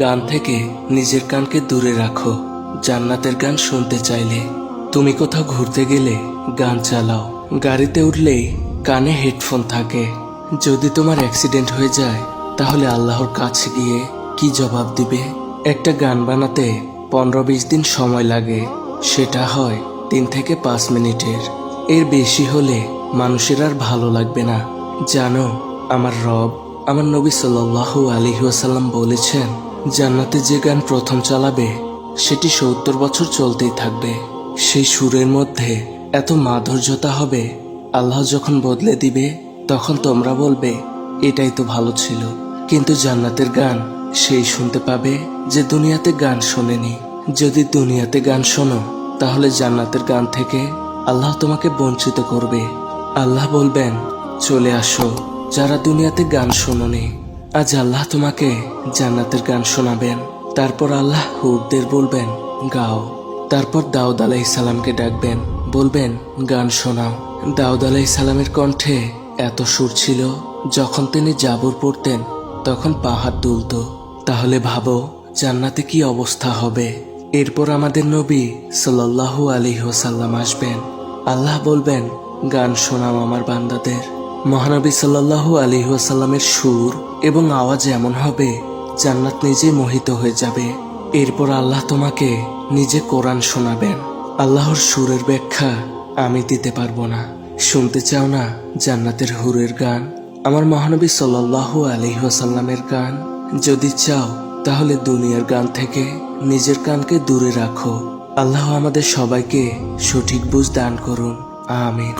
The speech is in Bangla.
গান থেকে নিজের কানকে দূরে রাখো। জান্নাতের গান শুনতে চাইলে তুমি কোথাও ঘুরতে গেলে গান চালাও। গাড়িতে উঠলেই কানে হেডফোন থাকে। যদি তোমার অ্যাক্সিডেন্ট হয়ে যায় তাহলে আল্লাহর কাছে গিয়ে কি জবাব দিবে? একটা গান বানাতে 15-20 দিন সময় লাগে, সেটা হয় 3 থেকে 5 মিনিটের। এর বেশি হলে মানুষের আর ভালো লাগবে না। জানো, আমার রব, আমার নবী সাল্লাল্লাহু আলাইহি ওয়াসাল্লাম বলেছেন, জান্নাতে যে গান প্রথম চালাবে সেটি 70 বছর চলতেই থাকবে। সেই সুরের মধ্যে এত মাধুর্যতা হবে, আল্লাহ যখন বদলে দিবে তখন তোমরা বলবে এটাই তো ভালো ছিল। কিন্তু জান্নাতের গান সেই শুনতে পাবে যে দুনিয়াতে গান শোনেনি। যদি দুনিয়াতে গান শোনো তাহলে জান্নাতের গান থেকে আল্লাহ তোমাকে বঞ্চিত করবে। আল্লাহ বলবেন, চলে আসো যারা দুনিয়াতে গান শোনোনি, আজ আল্লাহ তোমাকে জান্নাতের গান শোনাবেন। তারপর আল্লাহ হুরদের বলবেন, গাও। তারপর দাউদ আলাইহিস সালামকে ডাকবেন, বলবেন, গান শোনাও। দাউদ আলাইহিস সালামের কণ্ঠে এত সুর ছিল, যখন তিনি জাবুর পড়তেন তখন পাহাড় দুলতো। তাহলে ভাবো জান্নাতে কি অবস্থা হবে। এরপর আমাদের নবী সাল্লাল্লাহু আলাইহি ওয়াসাল্লাম আসবেন। আল্লাহ বলবেন, গান শোনাও আমার বান্দাদের। মহানবী সাল্লাল্লাহু আলাইহি ওয়াসাল্লামের সুর এবং আওয়াজ এমন হবে জান্নাত নিজেই মোহিত হয়ে যাবে। এরপর আল্লাহ তোমাকে নিজে কোরআন শোনাবেন। আল্লাহর সুরের ব্যাখ্যা আমি দিতে পারবো না। শুনতে চাও না জান্নাতের হুরের গান, আমার মহানবী সাল্লাল্লাহু আলাইহি ওয়াসাল্লামের গান? যদি চাও তাহলে দুনিয়ার গান থেকে নিজের কানকে দূরে রাখো। আল্লাহ আমাদের সবাইকে সঠিক বুঝ দান করুন। আমিন।